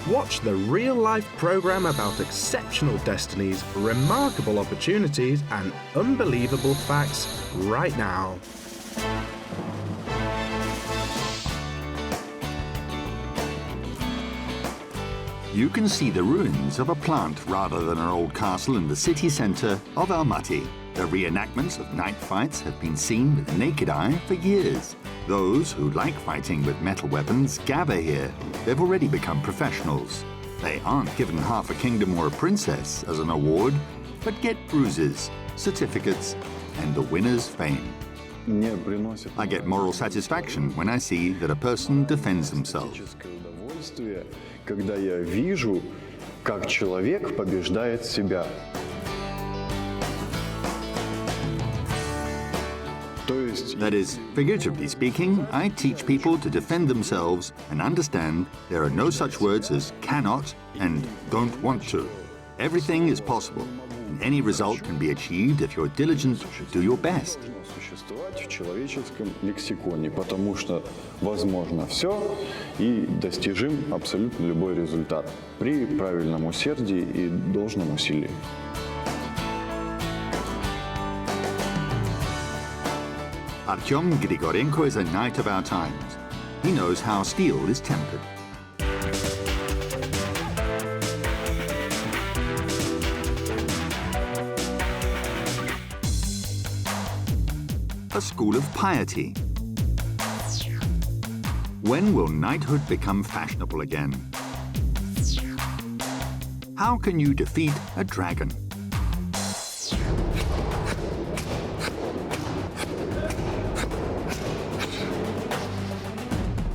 Watch the real-life program about exceptional destinies, remarkable opportunities, and unbelievable facts right now. You can see the ruins of a plant rather than an old castle in the city centre of Almaty. The reenactments of night fights have been seen with the naked eye for years. Those who like fighting with metal weapons gather here. They've already become professionals. They aren't given half a kingdom or a princess as an award, but get bruises, certificates, and the winner's fame. I get moral satisfaction when I see that a person defends themselves. Когда я вижу, как человек побеждает себя. That is, figuratively speaking, I teach people to defend themselves and understand there are no such words as cannot and don't want to. Everything is possible, and any result can be achieved if you're diligent and do your best. Существовать в человеческом лексиконе, потому что возможно все и достижим абсолютно любой результат при правильном усердии и должном усилии. Artyom Grigorenko is a knight of our times. He knows how steel is tempered. A school of piety. When will knighthood become fashionable again? How can you defeat a dragon?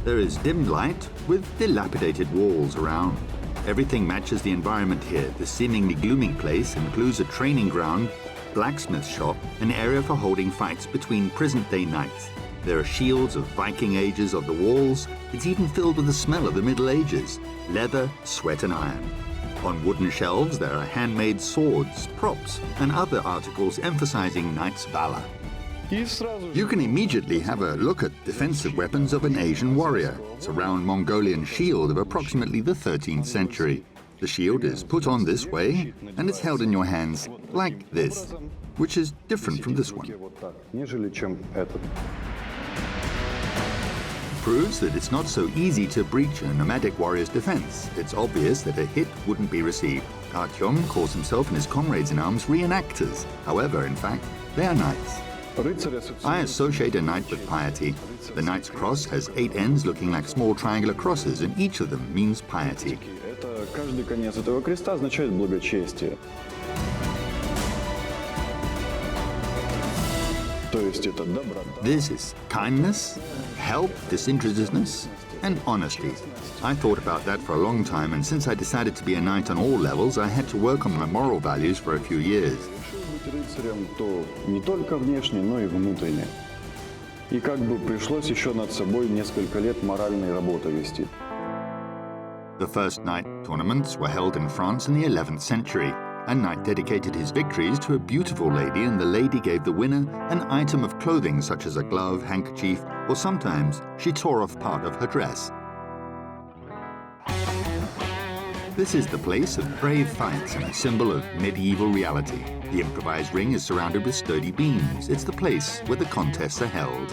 There is dimmed light with dilapidated walls around. Everything matches the environment here. The seemingly gloomy place includes a training ground, blacksmith shop, an area for holding fights between present-day knights. There are shields of Viking ages on the walls. It's even filled with the smell of the Middle Ages, leather, sweat and iron. On wooden shelves there are handmade swords, props and other articles emphasizing knights' valor. You can immediately have a look at defensive weapons of an Asian warrior. It's a round Mongolian shield of approximately the 13th century. The shield is put on this way, and it's held in your hands like this, which is different from this one. Proves that it's not so easy to breach a nomadic warrior's defense. It's obvious that a hit wouldn't be received. Artyom calls himself and his comrades in arms reenactors. However, in fact, they are knights. I associate a knight with piety. The knight's cross has 8 ends looking like small triangular crosses, and each of them means piety. Каждый конец этого креста означает благочестие. То есть это доброта. This is kindness, help, disinterestedness, and honesty. I thought about that for a long time, and since I decided to be a knight on all levels, I had to work on my moral values for a few years. Рыцарем, то не только внешне, но и внутренне. И как бы пришлось еще над собой несколько лет моральной работы вести. The first knight tournaments were held in France in the 11th century. A knight dedicated his victories to a beautiful lady, and the lady gave the winner an item of clothing such as a glove, handkerchief, or sometimes she tore off part of her dress. This is the place of brave fights and a symbol of medieval reality. The improvised ring is surrounded with sturdy beams. It's the place where the contests are held.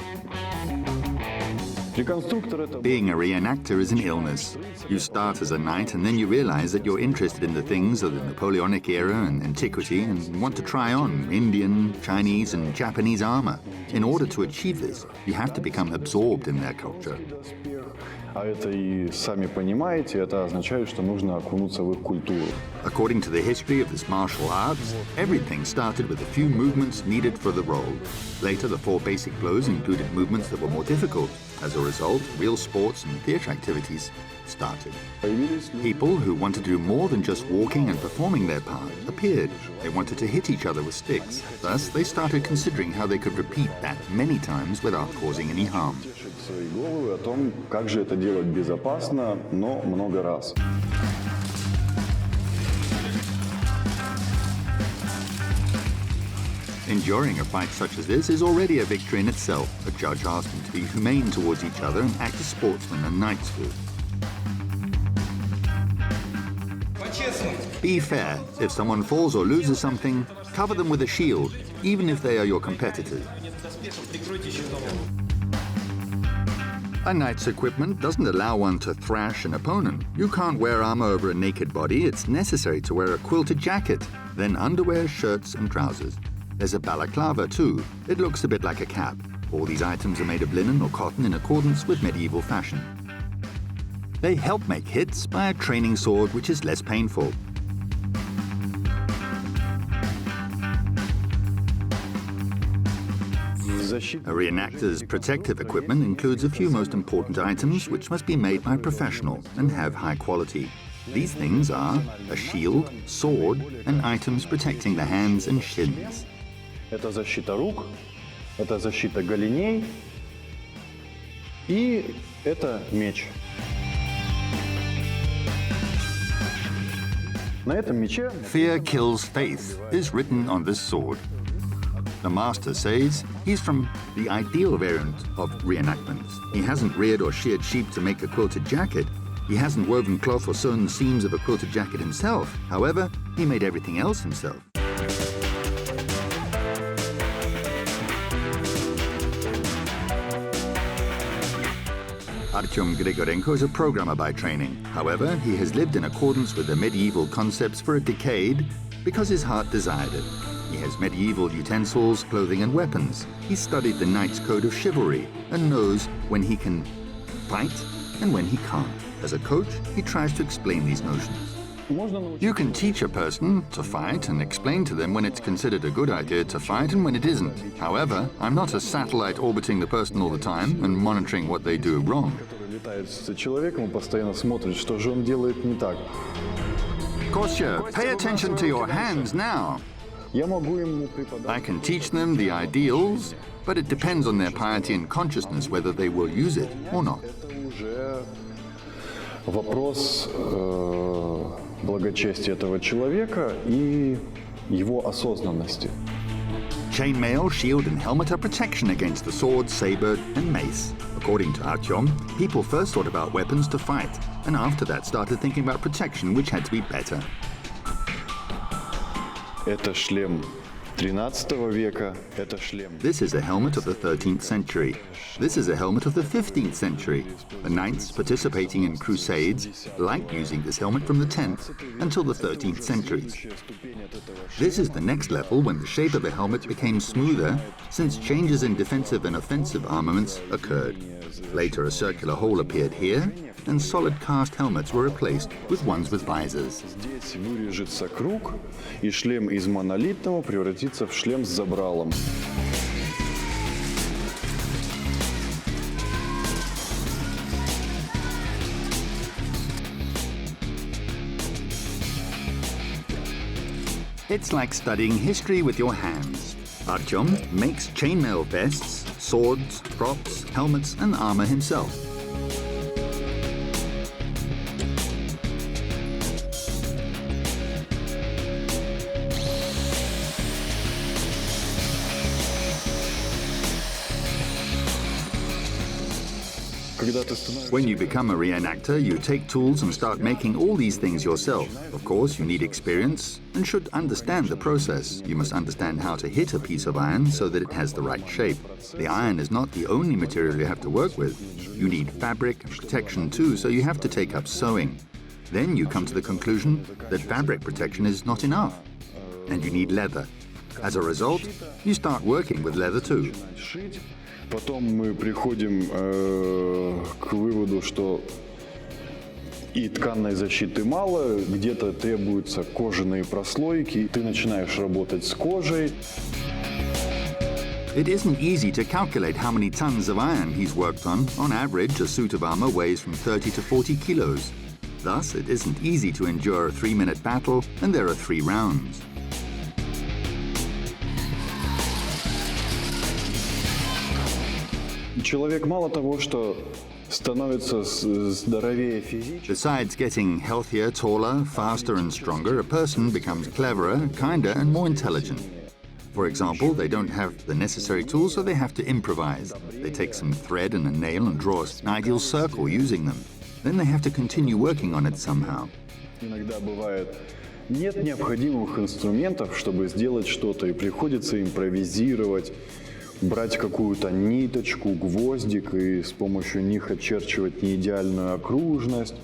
Being a reenactor is an illness. You start as a knight and then you realize that you're interested in the things of the Napoleonic era and antiquity and want to try on Indian, Chinese and Japanese armor. In order to achieve this, you have to become absorbed in their culture. А это и сами понимаете, это означает, что нужно окунуться в их культуру. According to the history of this martial arts, everything started with a few movements needed for the role. Later, the 4 basic blows included movements that were more difficult. As a result, real sports and theatre activities started. People who wanted to do more than just walking and performing their part appeared. They wanted to hit each other with sticks. Thus, they started considering how they could repeat that many times without causing any harm. Свои головы о том, как же это делать безопасно, но много раз. Enduring a fight such as this is already a victory in itself. A judge asked them to be humane towards each other and act as sportsmen and knights do. Be fair. If someone falls or loses something, cover them with a shield, even if they are your competitors. A knight's equipment doesn't allow one to thrash an opponent. You can't wear armor over a naked body. It's necessary to wear a quilted jacket, then underwear, shirts, and trousers. There's a balaclava too. It looks a bit like a cap. All these items are made of linen or cotton in accordance with medieval fashion. They help make hits by a training sword which is less painful. A reenactor's protective equipment includes a few most important items which must be made by a professional and have high quality. These things are a shield, sword, and items protecting the hands and shins. Это защита рук, это защита голеней и это меч. На этом мече Fear kills faith is written on this sword. The master says he's from the ideal variant of reenactments. He hasn't reared or sheared sheep to make a quilted jacket. He hasn't woven cloth or sewn seams of a quilted jacket himself. However, he made everything else himself. Artyom Grigorenko is a programmer by training. However, he has lived in accordance with the medieval concepts for a decade because his heart desired it. He has medieval utensils, clothing, and weapons. He studied the knight's code of chivalry and knows when he can fight and when he can't. As a coach, he tries to explain these notions. You can teach a person to fight and explain to them when it's considered a good idea to fight and when it isn't. However, I'm not a satellite orbiting the person all the time and monitoring what they do wrong. летает с человеком и постоянно смотрит, что же он делает не так. Kostya, pay attention to your hands now. Я могу ему преподать. I can teach them the ideals, but it depends on their piety and consciousness whether they will use it or not. Это уже вопрос благочестия этого человека и его осознанности. Chainmail, shield, and helmet are protection against the sword, saber, and mace. According to Artyom, people first thought about weapons to fight, and after that started thinking about protection, which had to be better. Это шлем XIII века, это шлем. This is a helmet of the 13th century. This is a helmet of the 15th century. The knights participating in crusades liked using this helmet from the 10th until the 13th centuries. This is the next level when the shape of the helmet became smoother since changes in defensive and offensive armaments occurred. Later a circular hole appeared here and solid cast helmets were replaced with ones with visors. Здесь вырежется круг, и шлем из монолитного превратится в шлем с забралом. It's like studying history with your hands. Artyom makes chainmail vests, swords, props, helmets, and armor himself. When you become a reenactor, you take tools and start making all these things yourself. Of course, you need experience and should understand the process. You must understand how to hit a piece of iron so that it has the right shape. The iron is not the only material you have to work with. You need fabric and protection too, so you have to take up sewing. Then you come to the conclusion that fabric protection is not enough, and you need leather. As a result, you start working with leather too. Потом мы приходим к выводу, что и тканной защиты мало, где-то требуются кожаные прослойки, ты начинаешь работать с кожей. It isn't easy to calculate how many tons of iron he's worked on. On average, a suit of armor weighs from 30 to 40 kilos. Thus, it isn't easy to endure a 3-minute battle, and there are 3 rounds. Человек мало того, что становится здоровее физически. Besides getting healthier, taller, faster and stronger, a person becomes cleverer, kinder and more intelligent. For example, they don't have the necessary tools, so they have to improvise. They take some thread and a nail and draw an ideal circle using them. Then they have to continue working on it somehow. Иногда бывает, нет необходимых инструментов, чтобы сделать что-то, и приходится импровизировать, брать какую-то ниточку, гвоздик и с помощью них очерчивать неидеальную окружность,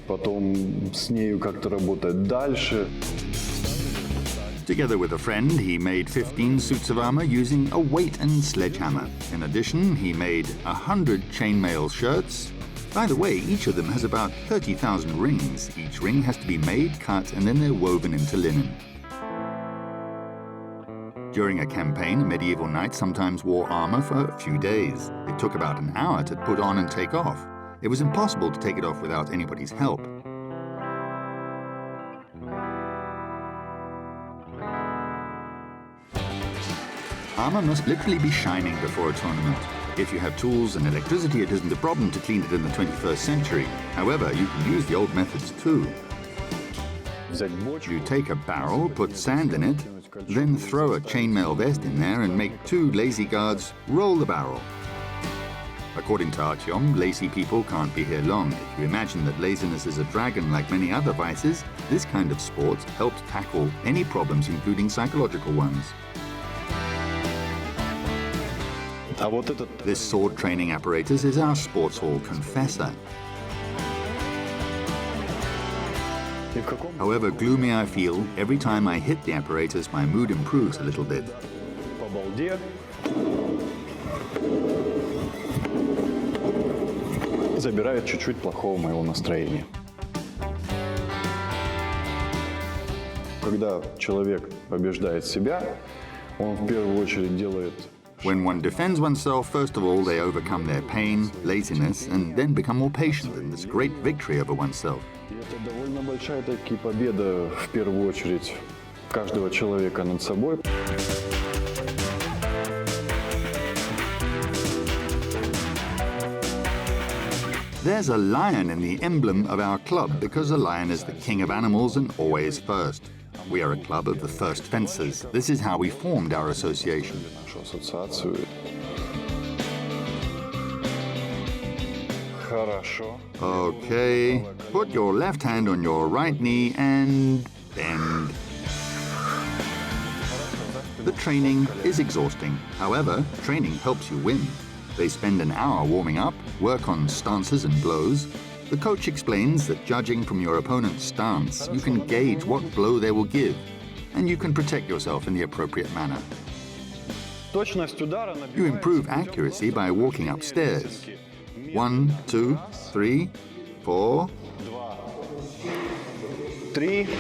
потом с нею как-то работать дальше. Together with a friend, he made 15 suits of armor using a weight and sledgehammer. In addition, he made 100 chainmail shirts. By the way, each of them has about 30,000 rings. Each ring has to be made, cut, and then they're woven into linen. During a campaign, a medieval knight sometimes wore armor for a few days. It took about an hour to put on and take off. It was impossible to take it off without anybody's help. Armor must literally be shining before a tournament. If you have tools and electricity, it isn't a problem to clean it in the 21st century. However, you can use the old methods too. You take a barrel, put sand in it, then throw a chainmail vest in there and make 2 lazy guards roll the barrel. According to Artyom, lazy people can't be here long. If you imagine that laziness is a dragon like many other vices, this kind of sport helps tackle any problems, including psychological ones. This sword training apparatus is our sports hall confessor. However gloomy I feel, every time I hit the apparatus, my mood improves a little bit. Забирает чуть-чуть плохого моего настроения. Когда человек побеждает себя, он в первую очередь делает. When one defends oneself, first of all, they overcome their pain, laziness, and then become more patient in this great victory over oneself. Это довольно большая таки победа, в первую очередь, каждого человека над собой. There's a lion in the emblem of our club because a lion is the king of animals and always first. We are a club of the first fencers. This is how we formed our association. Нашу ассоциацию. Хорошо. Okay, put your left hand on your right knee and bend. The training is exhausting. However, training helps you win. They spend an hour warming up, work on stances and blows. The coach explains that judging from your opponent's stance, you can gauge what blow they will give, and you can protect yourself in the appropriate manner. You improve accuracy by walking upstairs. 1, 2, 3, 4. 3, 4.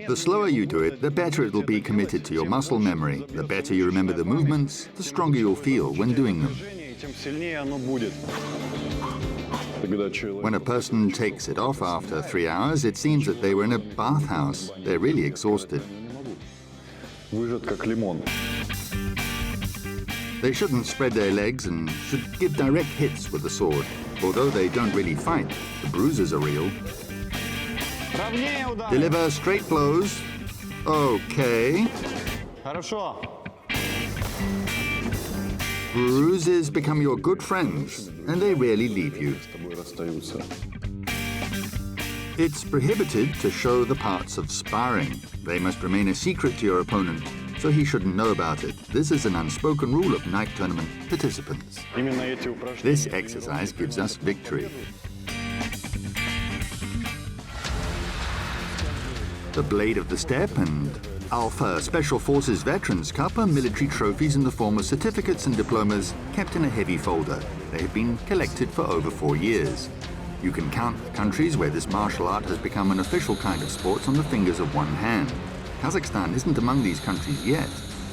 The slower you do it, the better it'll be committed to your muscle memory. The better you remember the movements, the stronger you'll feel when doing them. When a person takes it off after 3 hours, it seems that they were in a bathhouse. They're really exhausted. Выжат как лимон. They shouldn't spread their legs and should give direct hits with the sword. Although they don't really fight, the bruises are real. Deliver straight blows. Okay. Хорошо. Bruises become your good friends, and they rarely leave you. С тобой расстаются. It's prohibited to show the parts of sparring. They must remain a secret to your opponent, so he shouldn't know about it. This is an unspoken rule of night tournament participants. Именно эти упражнения. This exercise gives us victory. The Blade of the Steppe and Alpha Special Forces Veterans Cup are military trophies in the form of certificates and diplomas kept in a heavy folder. They have been collected for over 4 years. You can count the countries where this martial art has become an official kind of sport on the fingers of one hand. Kazakhstan isn't among these countries yet.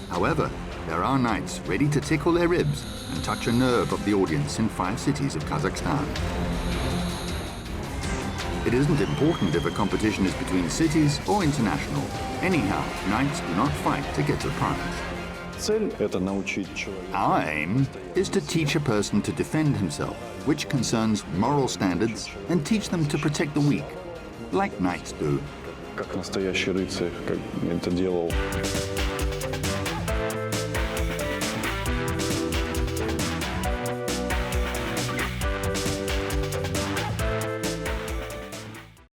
However, there are knights ready to tickle their ribs and touch a nerve of the audience in 5 cities of Kazakhstan. It isn't important if a competition is between cities or international. Anyhow, knights do not fight to get a prize. Цель – это научить человека. Our aim is to teach a person to defend himself, which concerns moral standards, and teach them to protect the weak, like knights do. Как настоящий рыцарь, как это делал